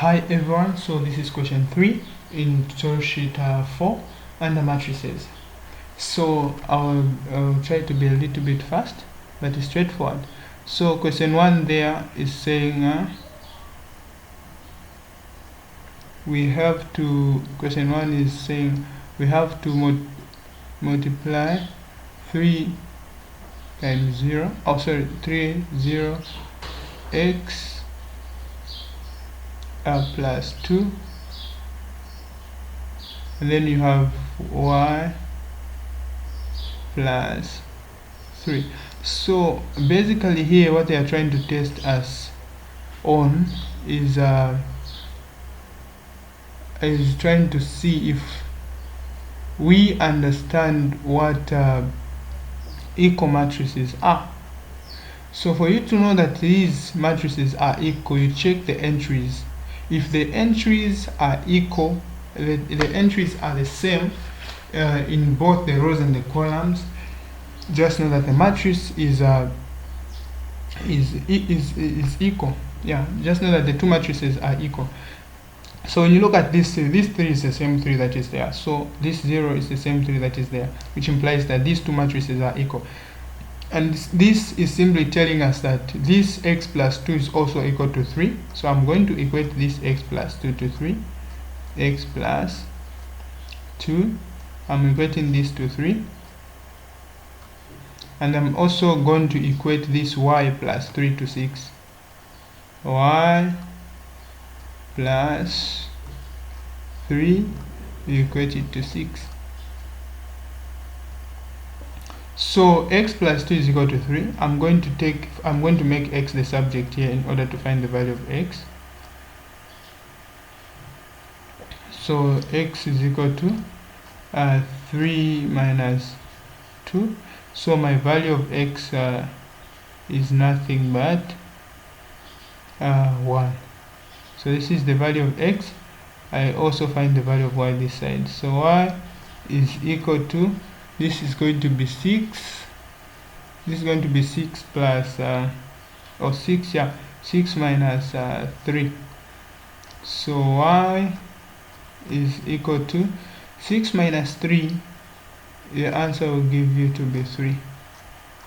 Hi everyone, so this is question 3 in tutorial sheet 4 under matrices. So I'll try to be a little bit fast, but it's straightforward. So question 1 there is saying question 1 is saying we have to multiply 3 times 0, 0 x plus 2, and then you have y plus 3. So basically here what they are trying to test us on is trying to see if we understand what equal matrices are. So for you to know that these matrices are equal, you check the entries. If the entries are equal, the entries are the same in both the rows and the columns, just know that the matrix is equal. Yeah, just know that the two matrices are equal. So when you look at this 3 is the same 3 that is there. So this 0 is the same 3 that is there, which implies that these two matrices are equal. And this is simply telling us that this x plus 2 is also equal to 3. So I'm going to equate this x plus 2 to 3. X plus 2, I'm equating this to 3. And I'm also going to equate this y plus 3 to 6. Y plus 3, we equate it to 6. So x plus 2 is equal to 3. I'm going to make x the subject here in order to find the value of x. So x is equal to 3 minus 2. So my value of x is nothing but 1. So this is the value of x. I also find the value of y this side. So y is equal to, this is going to be 6. This is going to be 6 plus 6 minus 3. So y is equal to 6 minus 3. The answer will give you to be 3.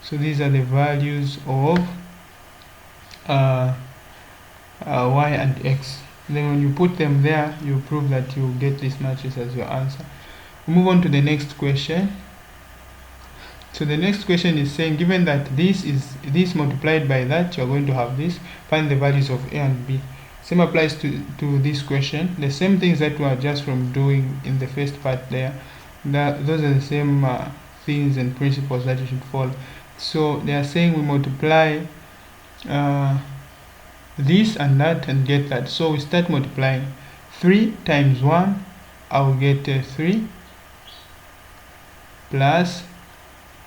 So these are the values of y and x. Then when you put them there, you prove that you get this matrix as your answer. We move on to the next question. So the next question is saying, given that this multiplied by that, you're going to have this. Find the values of a and b. Same applies to this question. The same things that we are just from doing in the first part there. Those are the same things and principles that you should follow. So they are saying we multiply this and that and get that. So we start multiplying. 3 times 1, I'll get 3 plus,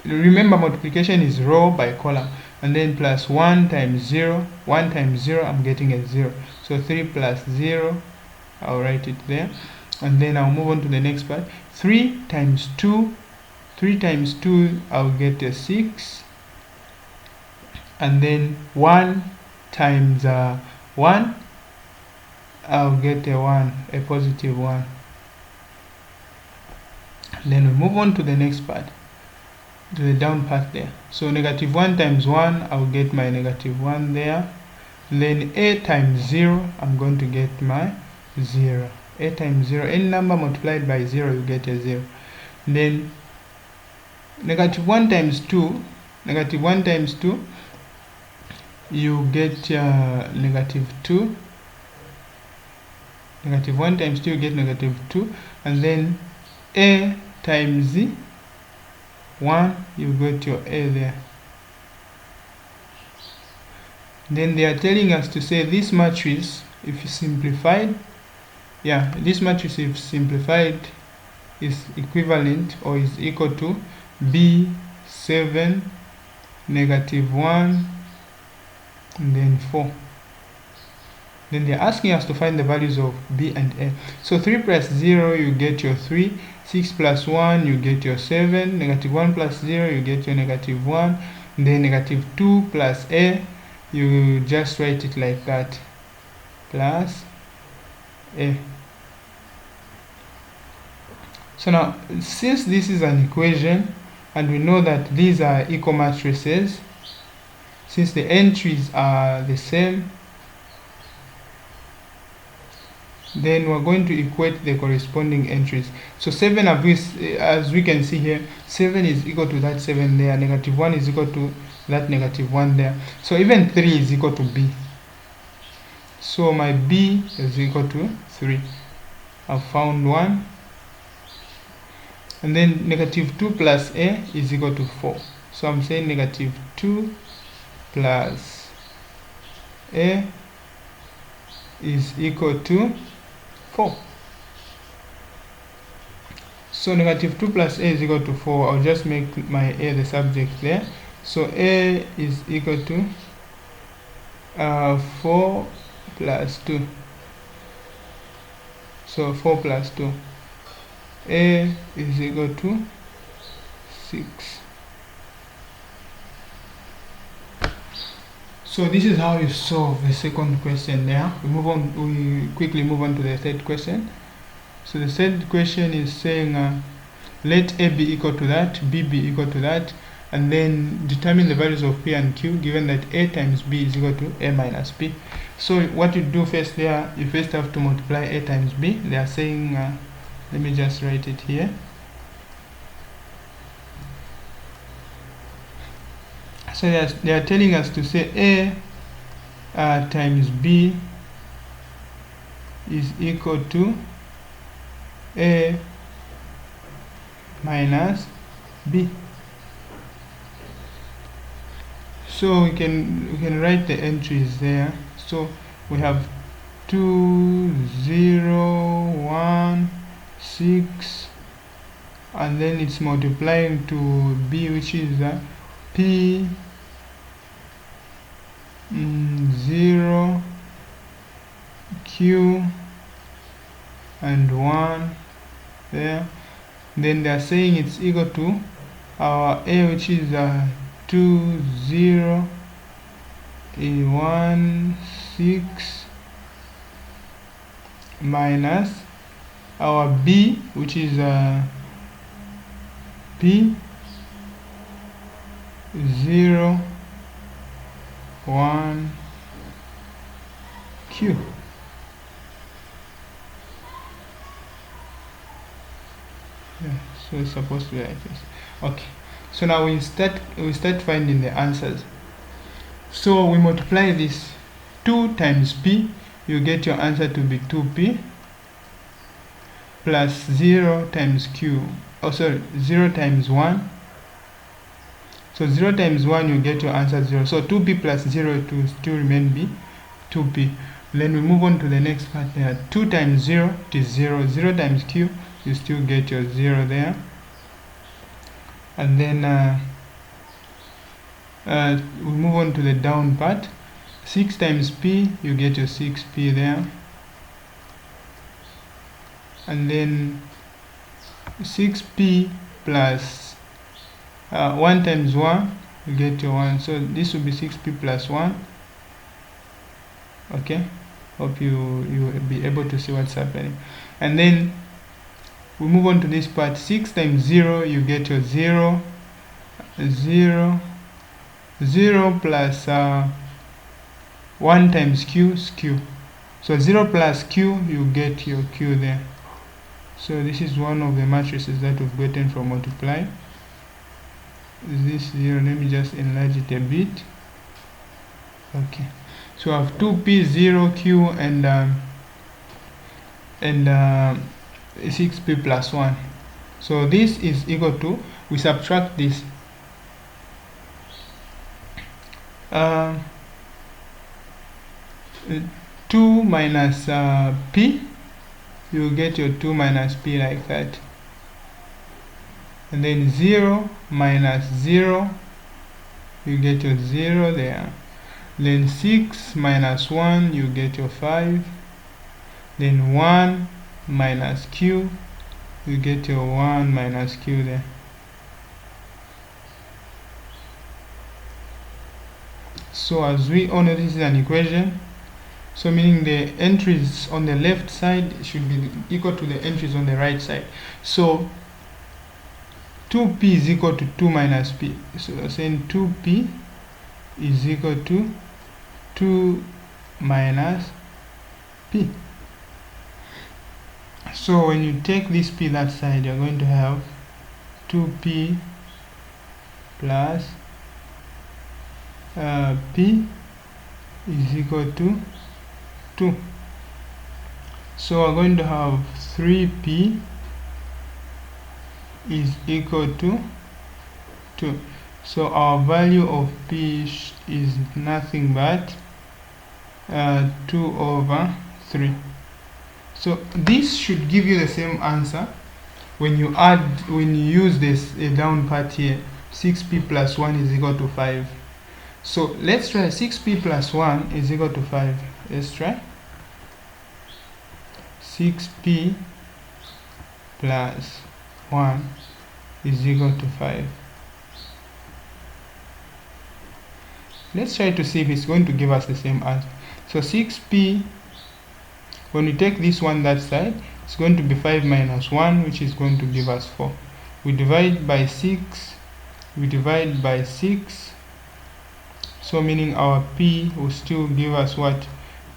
remember multiplication is row by column, and then plus 1 times 0. 1 times 0, I'm getting a 0. So 3 plus 0, I'll write it there. And then I'll move on to the next part. 3 times 2, 3 times 2, I'll get a 6. And then 1 times 1, I'll get a 1, a positive 1. And then we move on to the next part, to the down part there. So negative 1 times 1, I'll get my negative 1 there. Then a times 0, I'm going to get my 0. A times 0, any number multiplied by 0, you get a 0. Then negative 1 times 2, negative 1 times 2, you get negative 2. Negative 1 times 2, you get negative 2. And then a times 1, you got your a there. Then they are telling us to say this matrix, if you simplified, this matrix, if simplified, is equivalent or is equal to b7, negative 1, and then 4. Then they're asking us to find the values of b and a. So 3 plus 0, you get your 3. 6 plus 1, you get your 7. Negative 1 plus 0, you get your negative 1. And then negative 2 plus a, you just write it like that. Plus A. So now, since this is an equation and we know that these are equal matrices, since the entries are the same, then we're going to equate the corresponding entries. So 7 of this, as we can see here, 7 is equal to that 7 there, -1 is equal to that -1 there. So even 3 is equal to B. So my B is equal to 3. I've found one. And then -2 plus A is equal to 4. So I'm saying -2 plus A is equal to 4. So -2 plus A is equal to 4. I'll just make my A the subject there. So A is equal to 4 plus 2. So 4 plus 2. A is equal to 6. So this is how you solve the second question there. We quickly move on to the third question. So the third question is saying let A be equal to that, B be equal to that, and then determine the values of P and Q given that A times B is equal to A minus B. So what you do first there, you first have to multiply A times B. They are saying, let me just write it here. So they are telling us to say A times B is equal to A minus B. So we can write the entries there. So we have 2, 0, 1, 6, and then it's multiplying to B, which is P 0, Q, and 1 there. Then they are saying it's equal to our A, which is 2, 0, 1, 6, minus our B, which is P 0, 1, Q. Yeah, so it's supposed to be like this. Okay, so now we start finding the answers. So we multiply this 2 times P, you get your answer to be 2P, plus 0 times Q, 0 times 1. So 0 times 1, you get your answer 0. So 2P plus 0 to still remain B, 2P. Then we move on to the next part there. 2 times 0 is 0. 0 times Q, you still get your 0 there. And then we move on to the down part. 6 times P, you get your 6P there. And then 6P plus 1 times 1, you get your 1. So this will be 6P plus 1. Okay, hope you will be able to see what's happening. And then we move on to this part. 6 times 0, you get your 0. 0 plus 1 times Q is Q. So 0 plus Q, you get your Q there. So this is one of the matrices that we've gotten from multiply. This 0, let me just enlarge it a bit. Okay, so I have 2P, 0Q, and 6P plus 1. So this is equal to, we subtract this. 2 minus P, you get your 2 minus P like that. And then 0 minus 0, you get your 0 there. Then 6 minus 1, you get your 5. Then 1 minus Q, you get your 1 minus Q there. So as we all know, this is an equation. So meaning the entries on the left side should be equal to the entries on the right side. So 2p is equal to 2 minus p. So saying 2p is equal to 2 minus p. So when you take this p that side, you're going to have 2p plus p is equal to 2. So we're going to have 3p is equal to 2. So our value of p is nothing but 2 over 3. So this should give you the same answer when you use this down part here. 6p plus 1 is equal to 5. So let's try 6p plus 1 is equal to 5. Let's try 6p plus 1 is equal to 5. Let's try to see if it's going to give us the same answer. So 6p, when we take this one that side, it's going to be 5 minus 1, which is going to give us 4. We divide by 6, so meaning our p will still give us what?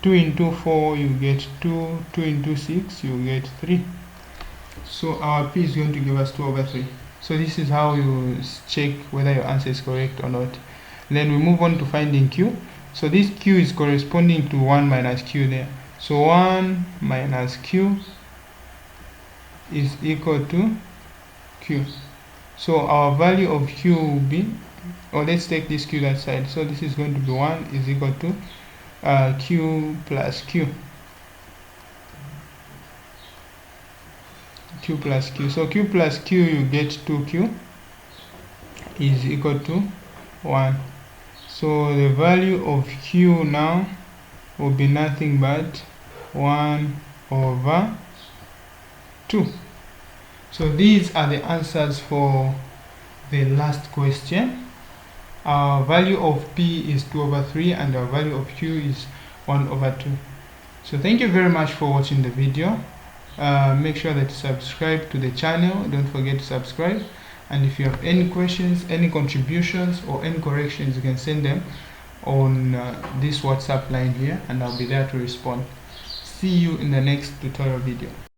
2 into 4 you get 2, 2 into 6 you get 3. So our p is going to give us 2 over 3. So this is how you check whether your answer is correct or not. Then we move on to finding q. So this q is corresponding to 1 minus q there. So 1 minus q is equal to q. So our value of q will be, or let's take this q that side. So this is going to be 1 is equal to q plus q. Q plus q. So q plus q, you get 2q is equal to 1. So the value of q now will be nothing but 1 over 2. So these are the answers for the last question. Our value of p is 2 over 3 and our value of q is 1 over 2. So thank you very much for watching the video. Make sure that you subscribe to the channel. Don't forget to subscribe. And if you have any questions, any contributions, or any corrections, you can send them on this WhatsApp line here, and I'll be there to respond. See you in the next tutorial video.